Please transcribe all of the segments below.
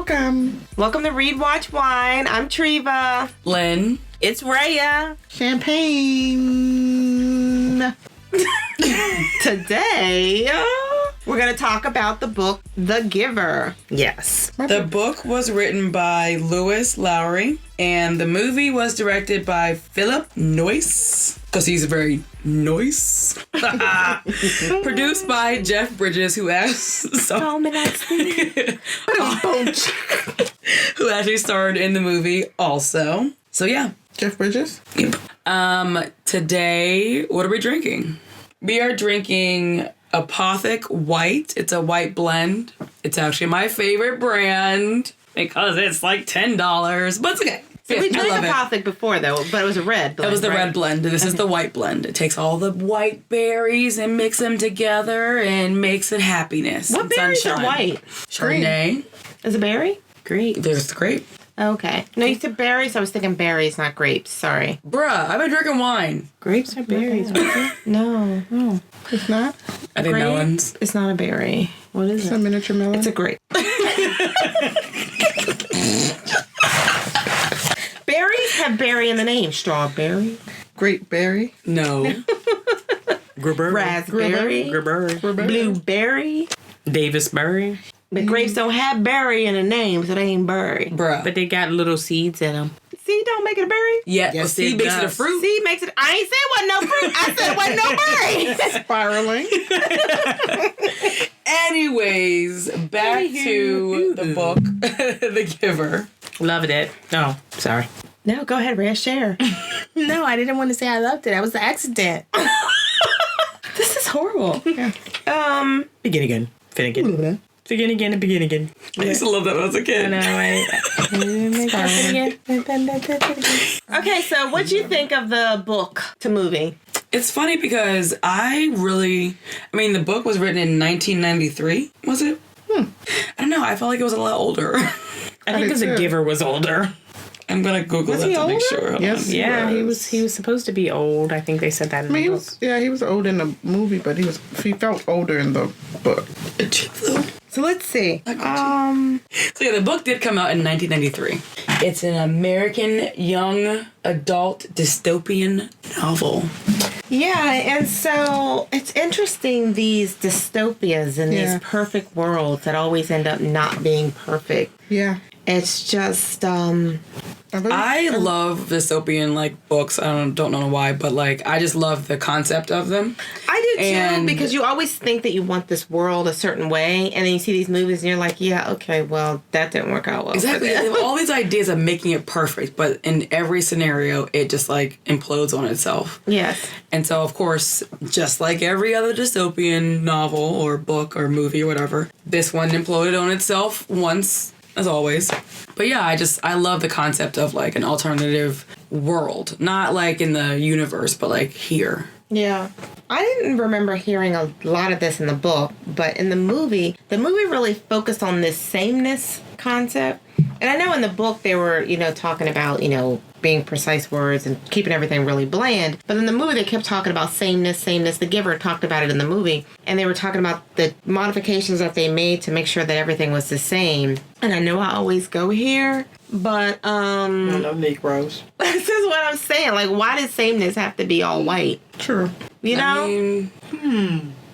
Welcome. Welcome to Read, Watch, Wine. I'm Treva. Lynn. It's Raya. Champagne. Today, we're going to talk about the book, The Giver. Yes. The book was written by Lois Lowry, and the movie was directed by Philip Noyce, because he's very nice. Produced by Jeff Bridges, who who actually starred in the movie also. So yeah. Jeff Bridges? Yep. Today, what are we drinking? We are drinking Apothic White. It's a white blend. It's actually my favorite brand because it's like $10, but it's okay. So we I drank love it. Apothic before, though, but it was a red blend. That was the right? red blend. This is the white blend. It takes all the white berries and mix them together and makes it happiness. What and berries sunshine. are white? Chardonnay. Is it berry? Great. There's the grape. Okay. No, you said berries. So I was thinking berries, not grapes. Sorry. Bruh, I've been drinking wine. Grapes are berries. No. Oh. It's not? I think melons. It's not a berry. What is It's a it? miniature melon? It's a grape. Berries have berry in the name. Strawberry. Grape berry. No. Raspberry. Blueberry. Davisberry. But grapes don't have berry in the name, so they ain't berry. Bruh. But they got little seeds in them. Seed don't make it a berry? Yeah, Yes, seed it makes it a does. fruit. Seed makes it... I ain't said it wasn't no fruit. I said it wasn't no berry. Spiraling. Anyways, back to the book, The Giver. Loved it. Oh, sorry. No, go ahead, Rhea, share. No, I didn't want to say I loved it. That was an accident. This is horrible. Yeah. Begin again. Fin again. Begin again and begin again. I used to love that when I was a kid. I know, right? Okay, so what'd you think of the book to movie? It's funny because the book was written in 1993, was it? I don't know. I felt like it was a lot older. I think because the giver was older. I'm going to Google that he to make older? sure. Hold Yes. on. Yeah, he was supposed to be old. I think they said that in I mean, the book. he was old in the movie, but he felt older in the book. So let's see. So yeah, the book did come out in 1993. It's an American young adult dystopian novel. Yeah, and so it's interesting, these dystopias and Yeah. these perfect worlds that always end up not being perfect. Yeah. It's just, I love dystopian books. I don't know why, but I just love the concept of them. I do too, And- because you always think that you want this world a certain way, and then you see these movies and you're like, yeah, okay, well, that didn't work out well. Exactly. for They them. have all these ideas of making it perfect, but in every scenario, it just implodes on itself. Yes. And so, of course, just like every other dystopian novel or book or movie or whatever, this one imploded on itself once, as always. But yeah, I love the concept of an alternative world. Not in the universe, but here. Yeah. I didn't remember hearing a lot of this in the book, but in the movie really focused on this sameness concept. And I know in the book they were, talking about, being precise words and keeping everything really bland. But in the movie they kept talking about sameness. The Giver talked about it in the movie. And they were talking about the modifications that they made to make sure that everything was the same. And I know I always go here, but No Negroes. this is what I'm saying. Why does sameness have to be all white? True. You know? I mean,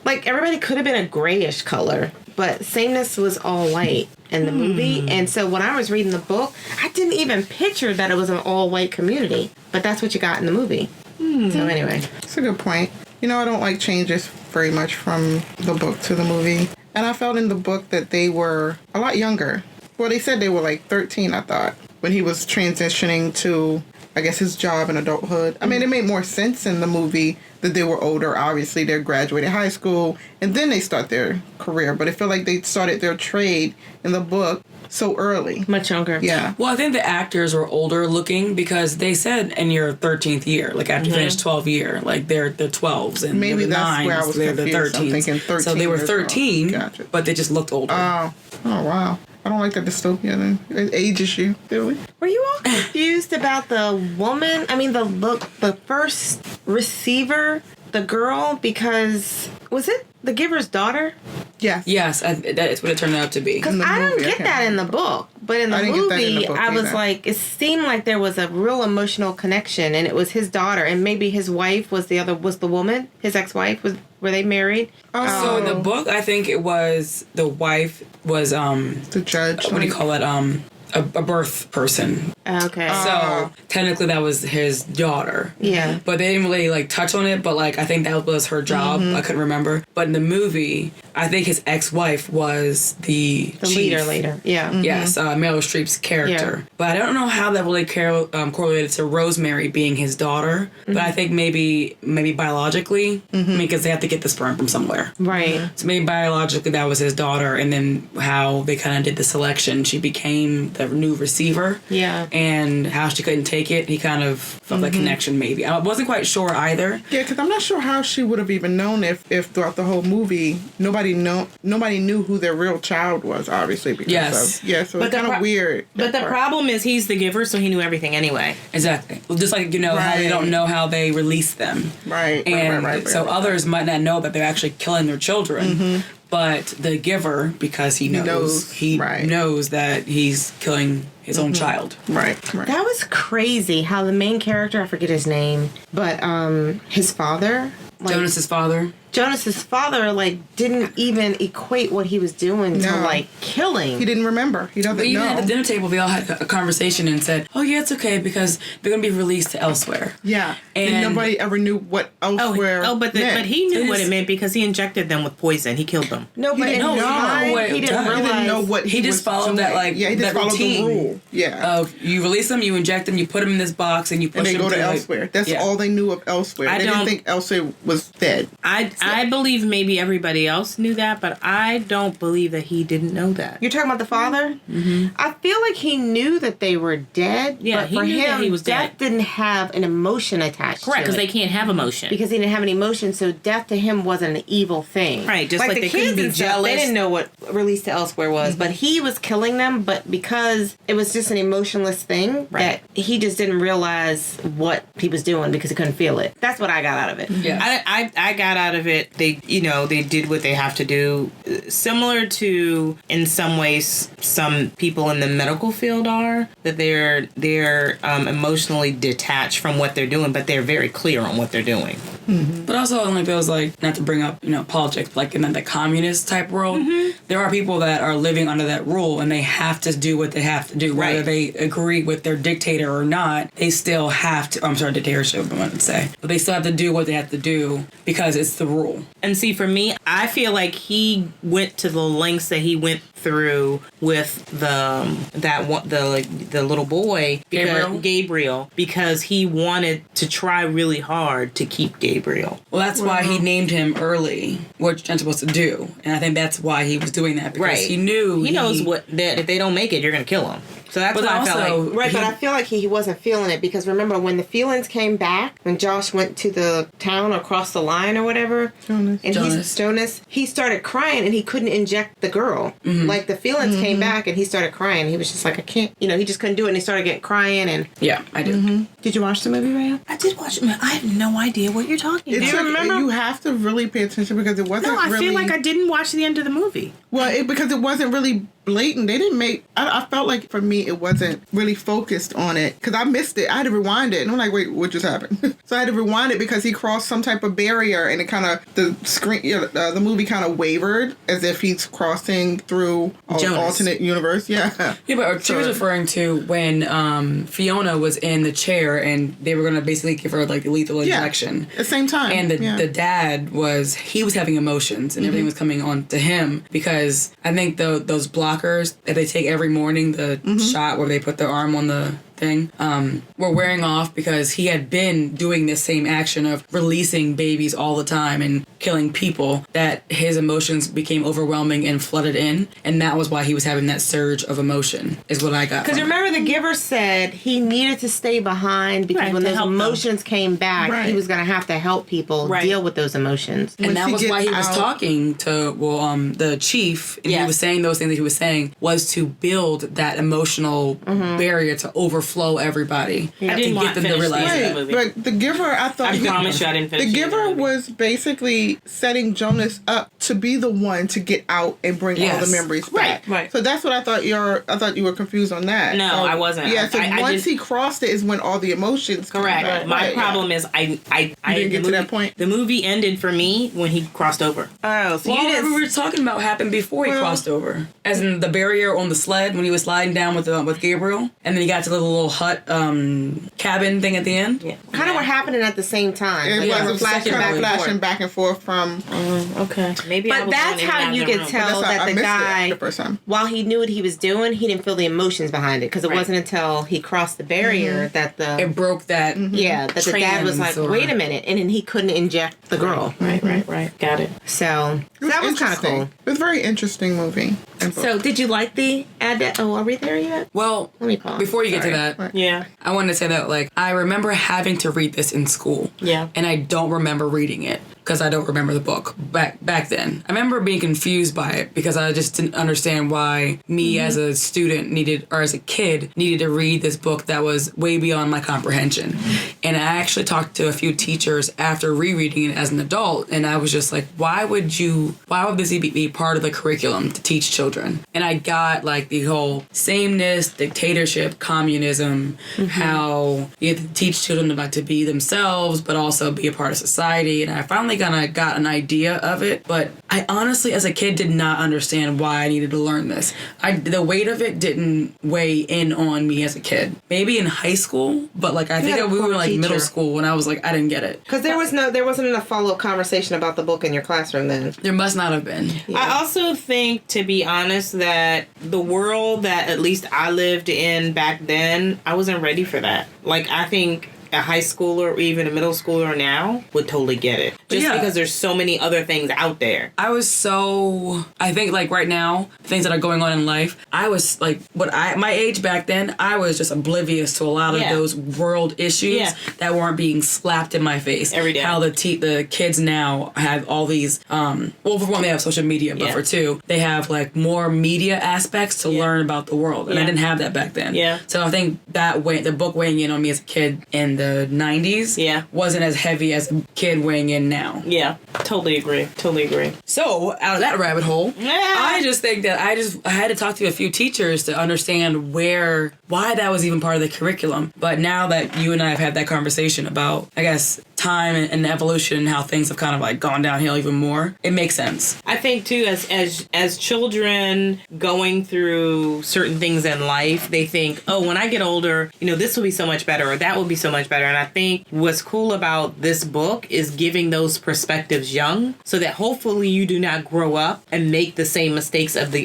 Everybody could have been a grayish color, but sameness was all white in the movie. And so when I was reading the book, I didn't even picture that it was an all white community, but that's what you got in the movie. So anyway. That's a good point. I don't like changes very much from the book to the movie. And I felt in the book that they were a lot younger. Well, they said they were 13, I thought, when he was transitioning to, I guess, his job in adulthood. I mean, it made more sense in the movie that they were older. Obviously, they graduated high school, and then they start their career. But I feel like they started their trade in the book so early. Much younger. Yeah. well, I think the actors were older looking because they said in your 13th year, after you finish 12th year, they're the 12s and Maybe the that's 9s, where I was they're the confused. 13s. I'm thinking 13 so they were years old. 13, Gotcha. but they just looked older. Oh, wow. I don't like that dystopian age issue, really. Were you all confused about the woman? I mean, the first receiver, the girl, because was it the Giver's daughter? Yes. That's what it turned out to be. Because In the I movie, don't get okay. that in the book. But in the I didn't get that in the movie, book I was either. like, it seemed like there was a real emotional connection, and it was his daughter, and maybe his wife was the woman, his ex-wife. Were they married? So in the book, I think it was the wife was The judge. what do you call it? A birth person. Okay. So technically that was his daughter. Yeah. But they didn't really like touch on it, but like I think that was her job. I couldn't remember. But in the movie, I think his ex-wife was the chief. leader later. Yeah. Yes, Meryl Streep's character. Yeah. But I don't know how that really correlated to Rosemary being his daughter. But I think maybe biologically, I mean, because they have to get the sperm from somewhere. Right. So maybe biologically that was his daughter, and then how they kind of did the selection. She became the new receiver. Yeah. And how she couldn't take it, he kind of felt that connection maybe. I wasn't quite sure either. Yeah, because I'm not sure how she would have even known if throughout the whole movie nobody knew who their real child was. Obviously, because Yes. so But it's kind of weird. But the that part. problem is he's the giver, so he knew everything anyway. Exactly. Well, just like, how they Right. don't know how they release them. Right. And right. so others might not know that they're actually killing their children. But the giver, because he knows that he's killing his own child. Right. That was crazy how the main character, I forget his name, but his father, like, Jonas's father, like, didn't even equate what he was doing to, No. like, killing. He didn't remember. He doesn't But even know. at the dinner table, they all had a conversation and said, "Oh yeah, it's okay because they're going to be released to elsewhere." Yeah. And And- nobody ever knew what elsewhere. But meant. he knew It what is- it meant because he injected them with poison. He killed them. No, but He in didn't his know mind, what it he didn't does. realize. He didn't know what He just was followed that, doing. like, he just that followed routine. the rule. Yeah. You release them, you inject them, you put them in this box, and you push And they them go to like- elsewhere. That's Yeah. all they knew of elsewhere. I They don't- didn't think elsewhere was dead. I believe maybe everybody else knew that, but I don't believe that he didn't know that. You're talking about the father? Mm-hmm. I feel like he knew that they were dead, Yeah, but he for knew him, that he was death dead. didn't have an emotion attached Correct, to because it. they can't have emotion. Because he didn't have any emotion, so death to him wasn't an evil thing. Right, just like the they couldn't kids be and stuff, jealous. They didn't know what release to elsewhere was, but he was killing them. But because it was just an emotionless thing, Right. that he just didn't realize what he was doing because he couldn't feel it. That's what I got out of it. Yeah. I got out of it. They did what they have to do, similar to in some ways some people in the medical field are, that they're emotionally detached from what they're doing, but they're very clear on what they're doing. But also, it only feels like, not to bring up, politics, like in the communist type world, there are people that are living under that rule and they have to do what they have to do. Whether Right. they agree with their dictator or not, they still have to, I'm sorry, dictatorship, I wanted to say. But they still have to do what they have to do because it's the rule. And see, for me, I feel like he went to the lengths that he went through with the little boy, Gabriel, because he wanted to try really hard to keep Gabriel. Well, that's why he named him early, what you're supposed to do. And I think that's why he was doing that, because Right. he knew He knows that if they don't make it, you're going to kill them. So that's But why I felt also- like. Right, but I feel like he wasn't feeling it because remember when the feelings came back, when Josh went to the town across the line or whatever, Jonas, he started crying and he couldn't inject the girl. Like the feelings came back and he started crying. He was just like, I can't, he just couldn't do it. And he started getting crying. And Yeah, I did. did you watch the movie, Raya? I did watch it. I have no idea what you're talking about. It's you have to really pay attention because it wasn't No, I really... feel like I didn't watch the end of the movie. Well, because it wasn't really blatant. They didn't make... I felt like, for me, it wasn't really focused on it. Because I missed it. I had to rewind it. And I'm like, wait, what just happened? So I had to rewind it because he crossed some type of barrier. And it kind of... The screen... the movie kind of wavered as if he's crossing through an alternate universe. Yeah. Yeah, but she was referring to when Fiona was in the chair and they were going to basically give her like the lethal injection. At the same time. And the dad was having emotions and everything was coming on to him because I think those blockers that they take every morning, the shot where they put their arm on the thing, were wearing off because he had been doing this same action of releasing babies all the time and killing people, that his emotions became overwhelming and flooded in, and that was why he was having that surge of emotion, is what I got. Because from it. remember the giver said he needed to stay behind because Right, when to those help them. emotions came back, Right. he was going to have to help people Right. deal with those emotions. And Once that he was gets why he was out- talking to, the chief, and he Yes. was saying those things that he was saying was to build that emotional barrier to overflow flow everybody. I didn't to get them to realize that that. movie. But The Giver, I thought... I promise you I didn't finish The the Giver movie. was basically setting Jonas up to be the one to get out and bring all Yes. the memories back. Right. So that's what I thought you were confused on that. No, I wasn't. Yeah, so I once just- he crossed it is when all the emotions came Correct. back. My Right, problem is I didn't get the to that movie- point? The movie ended for me when he crossed over. Oh, so Well, you what didn't. we were talking about happened before he Well- crossed over. As in the barrier on the sled when he was sliding down with Gabriel. And then he got to the little hut cabin thing at the end. Yeah. Kind of were happening at the same time. It Yeah, was a flash, second kind of movie. flashing back and forth from... Okay. Maybe. I But was that's going in and how out you of the could room. tell That's how that I the missed it guy, the first time. while he knew what he was doing, he didn't feel the emotions behind it because it Right. wasn't until he crossed the barrier that the It broke that. that the dad was like, trans or- wait a minute, and then he couldn't inject the girl. Right. Got it. So that was kind of interesting. cool. It was a very interesting movie. and book. So did you like the are we there yet? Well, Let me pause. before you get to Sorry. that, Right. Yeah. I wanted to say that, like, I remember having to read this in school. Yeah. And I don't remember reading it because I don't remember the book back then. I remember being confused by it because I just didn't understand why me as a student as a kid needed to read this book that was way beyond my comprehension. And I actually talked to a few teachers after rereading it as an adult, and I was just like, why would this be part of the curriculum to teach children? And I got like the whole sameness, dictatorship, communism, how you have to teach children to be themselves, but also be a part of society. And I finally kind of got an idea of it, but I honestly, as a kid, did not understand why I needed to learn this. The weight of it didn't weigh in on me as a kid. Maybe in high school, but like I think had a we were poor like middle teacher. school when I was like, I didn't get it. Because there wasn't enough follow-up conversation about the book in your classroom then. There must not have been. I also think, to be honest, that the world that at least I lived in back then, I wasn't ready for that. Like, I think a high schooler or even a middle schooler now would totally get it. Just Yeah. because there's so many other things out there. I think like right now, things that are going on in life, I was like, my age back then, I was just oblivious to a lot of Yeah. those world issues Yeah. that weren't being slapped in my face. Every day. How the kids now have all these, well, for one, they have social media, but Yeah. for two, they have like more media aspects to learn about the world. And I Yeah. didn't have that back then. Yeah. So I think the book weighing in on me as a kid in the 90s Yeah. wasn't as heavy as a kid weighing in now. Yeah, totally agree. So, out of that rabbit hole, Yeah. I just think that I had to talk to a few teachers to understand why that was even part of the curriculum. But now that you and I have had that conversation about, I guess, time and evolution and how things have kind of like gone downhill even more, it makes sense. I think too, as children going through certain things in life, they think, oh, when I get older, this will be so much better, or that will be so much better. And I think what's cool about this book is giving those perspectives young, so that hopefully you do not grow up and make the same mistakes of the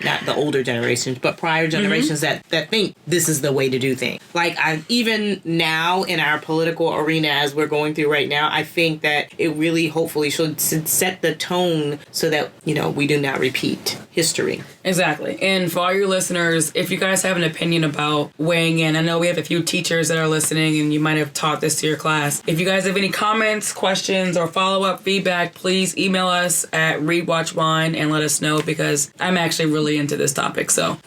not the older generations, but prior generations that think this is the way to do things. Like, even now in our political arena, as we're going through right now, I think that it really hopefully should set the tone so that, we do not repeat history. Exactly. And for all your listeners, if you guys have an opinion about weighing in, I know we have a few teachers that are listening and you might have taught this to your class. If you guys have any comments, questions, or follow-up feedback, please email us at readwatchwine and let us know, because I'm actually really into this topic. So,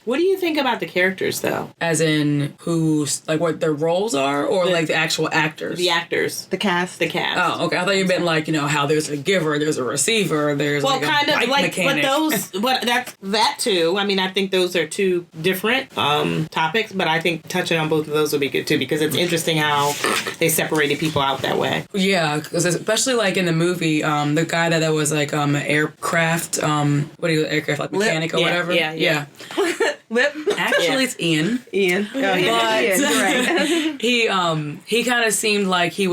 What do you think about the characters, though? as in what their roles are, or like the actual actors? The actors. The cast. The cast. Oh, okay. I thought you meant like, how there's a giver, there's a receiver, there's Well, like kind a of bike like, mechanic. but that too. I mean, I think those are two different topics, but I think touching on both of those would be good too, because it's interesting how they separated people out that way. Yeah, because especially like in the movie, the guy that was like an aircraft, aircraft like mechanic or Yeah, whatever. yeah. Lip. Actually, it's Ian. Ian. Oh, But Ian, right. he kind of seemed like he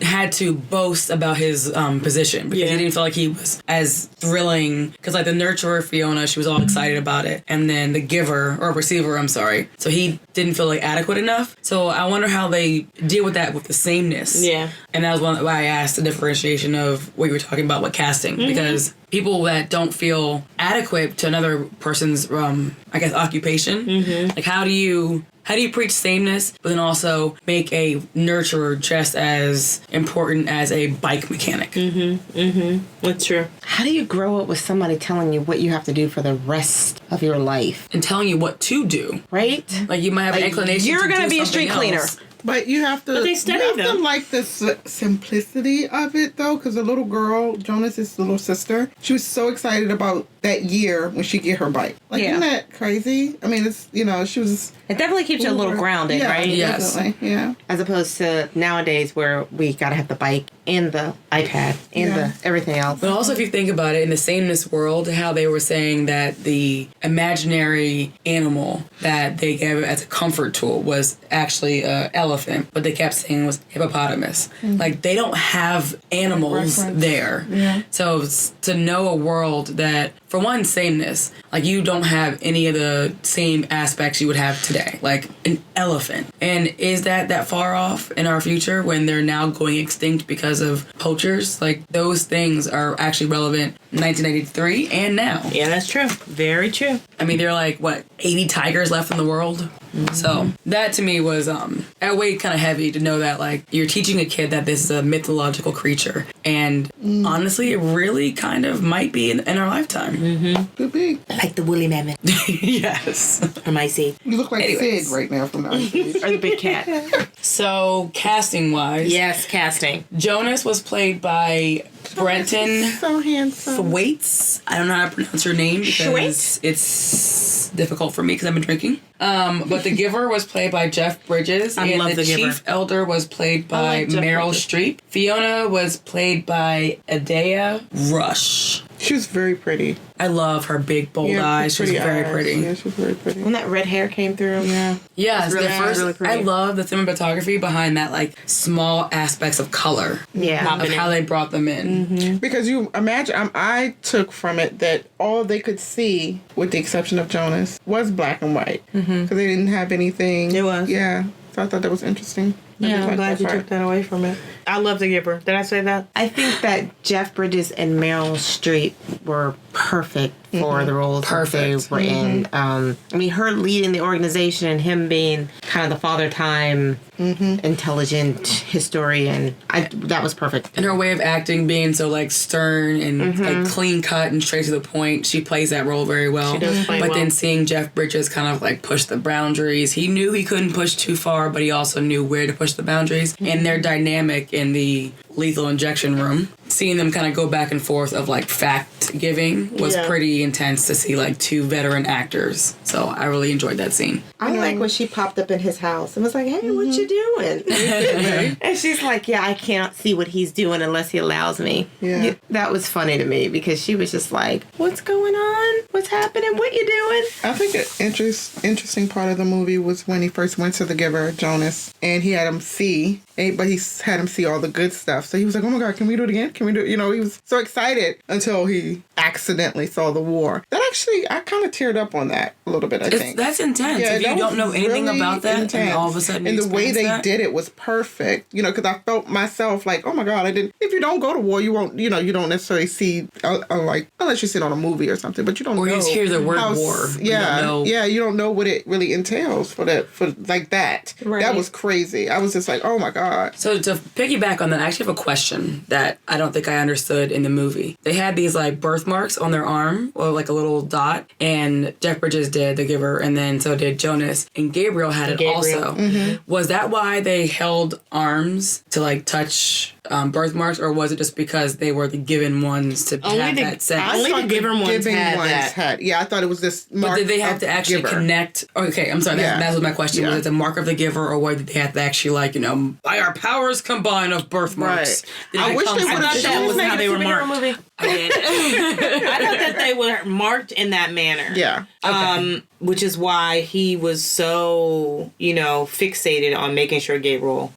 had to boast about his position, because he didn't feel like he was as thrilling. Because like the nurturer Fiona, she was all excited about it, and then the giver or receiver, I'm sorry, so he didn't feel like adequate enough. So I wonder how they deal with that with the sameness. Yeah. And that was why I asked the differentiation of what you were talking about with casting, because people that don't feel adequate to another person's, I guess, occupation. Mm-hmm. Like, how do you preach sameness, but then also make a nurturer just as important as a bike mechanic? That's true. How do you grow up with somebody telling you what you have to do for the rest of your life? And telling you what to do. Right? Like, you might have an inclination you're to gonna do be a something street cleaner. else. But you have to. But they study you have them. to like the simplicity of it, though, because the little girl, Jonas' little sister, she was so excited about that year when she get her bike. Like, isn't that crazy? I mean, it's she was. It definitely keeps you a little grounded, Yeah, right? Yes. definitely. Yeah. As opposed to nowadays where we gotta have the bike and the iPad and the everything else. But also, if you think about it, in the sameness world, how they were saying that the imaginary animal that they gave as a comfort tool was actually an elephant, but they kept saying it was hippopotamus. Like, they don't have animals there. Yeah. So to know a world that, for one, sameness, like, you don't have any of the same aspects you would have today, like an elephant. And is that far off in our future when they're now going extinct because of poachers? Like, those things are actually relevant in 1993 and now. Yeah, that's true. Very true. I mean, there are like, 80 tigers left in the world? So that to me was that weighed kind of heavy to know that, like, you're teaching a kid that this is a mythological creature, and honestly, it really kind of might be in our lifetime. Could be. Like the woolly mammoth. Yes. From Ice Age. You look like Anyways. Sid right now from the Ice Age. Or the big cat. So casting wise, Yes, casting. Jonas was played by Brenton So handsome. Thwaites. I don't know how to pronounce her name because it's difficult for me because I've been drinking. But the Giver was played by Jeff Bridges. I and love The Giver. Chief Elder was played by like Jeff Meryl Bridges. Streep. Fiona was played by Adea Rush. She was very pretty. I love her big bold eyes. She's very eyes. pretty. Yeah, she was very pretty. When that red hair came through. Yeah. Yes, really- the first. really pretty. I love the cinematography behind that, like, small aspects of color Yeah. of how they brought them in. Because you imagine, I took from it that all they could see, with the exception of Jonas, was black and white. Because they didn't have anything. It was. Yeah. So I thought that was interesting. Yeah, I'm glad you took that away from it. I love The Giver. Did I say that? I think that Jeff Bridges and Meryl Streep were perfect for the roles that they Perfect. were in. I mean, her leading the organization and him being kind of the father time, intelligent historian. That was perfect. And her way of acting being so, like, stern and like clean cut and straight to the point, she plays that role very well. She does play but well. then seeing Jeff Bridges kind of like push the boundaries, he knew he couldn't push too far, but he also knew where to push the boundaries. And their dynamic in the lethal injection room, seeing them kind of go back and forth of, like, fact giving was pretty intense to see, like, two veteran actors. So I really enjoyed that scene. I like when she popped up in his house and was like, "Hey, what you doing?" And she's like, "Yeah, I can't see what he's doing unless he allows me." Yeah. That was funny to me because she was just like, "What's going on? What's happening? What you doing?" I think an interesting part of the movie was when he first went to the Giver, Jonas, and he had him see, but he had him see all the good stuff. So he was like, "Oh my God, can we do it again? Can we do it?" You know, he was so excited until he accidentally saw the war. That actually, I kind of teared up on that a little bit, I think. That's intense. Yeah, if you that don't was know anything really about that, intense. and all of a sudden, and you the way they experience that, did it was perfect. You know, because I felt myself like, oh my God, I didn't. If you don't go to war, you won't. You know, you don't necessarily see like unless you see it on a movie or something. But you don't. Or know you just hear the word how war. Yeah, You don't know. yeah, you don't know what it really entails for like that. Right. That was crazy. I was just like, oh my God. So to piggyback on that, I actually have a question that I don't think I understood in the movie. They had these, like, birthmarks on their arm, or like a little dot, and Jeff Bridges did, the Giver, and then so did Jonas, and Gabriel had it also. Was that why they held arms to, like, touch birthmarks, or was it just because they were the given ones to have that sex? Only the thought given ones had that. had. Yeah, I thought it was this mark. But did they have of to actually Giver. connect? Okay, I'm sorry. Yeah. That was my question. Yeah. Was it the mark of the Giver, or did they have to actually, like, you know, by our powers combined of birthmarks? Right. Did I it wish come they from- would've I thought that was how they were marked. Movie. I did. I thought that they were marked in that manner. Yeah. Which is why he was so, fixated on making sure Gabriel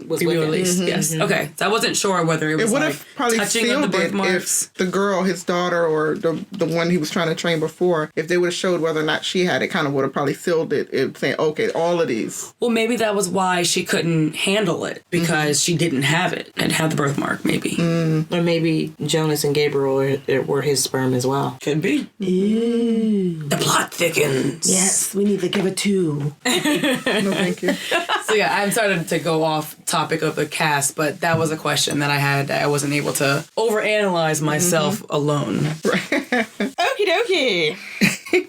was be with him. released. Yes. Okay. So I wasn't sure whether it was It would like have probably touching of sealed the it birthmarks. if the girl, his daughter, or the one he was trying to train before, if they would have showed whether or not she had it, kind of would have probably sealed it, saying, okay, all of these. Well, maybe that was why she couldn't handle it, because she didn't have it and had the birthmark, maybe. Or maybe Jonas and Gabriel were his sperm as well. Could be. The plot thickens. Yes, we need to give it 2. No, thank you. So yeah, I'm sorry to go off topic of the cast, but that was a question that I had that I wasn't able to overanalyze myself alone. Okie dokie.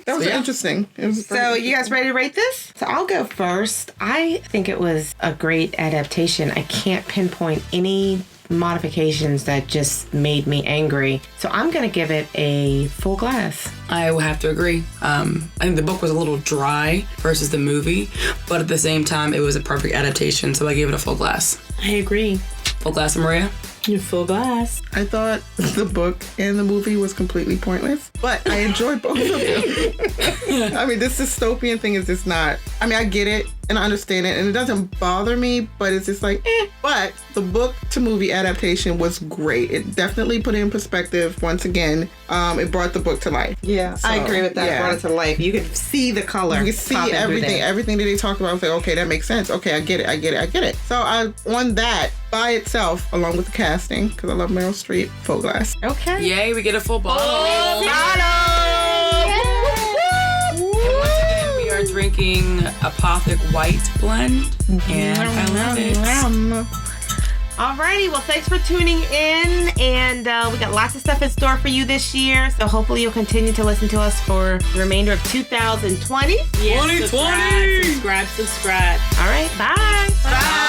That was interesting. It was So you guys ready to rate this? So I'll go first. I think it was a great adaptation. I can't pinpoint any modifications that just made me angry. So I'm going to give it a full glass. I will have to agree. I think the book was a little dry versus the movie, but at the same time, it was a perfect adaptation, so I gave it a full glass. I agree. Full glass, Maria? Full glass. I thought the book and the movie was completely pointless, but I enjoyed both of them. I mean, this dystopian thing is just not, I mean, I get it and I understand it and it doesn't bother me, but it's just like, But the book to movie adaptation was great. It definitely put it in perspective once again. It brought the book to life. Yeah, So, I agree with that. yeah. Brought it to life. You could see the color. You can see popping through everything there. that they talked about. I was like, okay, that makes sense. Okay, I get it. So on that by itself, along with the casting, because I love Meryl Streep, full glass. Okay. Yay, we get a full bottle. Bottle! And once again, we are drinking Apothic White Blend, and I love it. Alrighty, well, thanks for tuning in, and we got lots of stuff in store for you this year, so hopefully you'll continue to listen to us for the remainder of 2020. Yeah, 2020! Subscribe. All right, bye. Bye.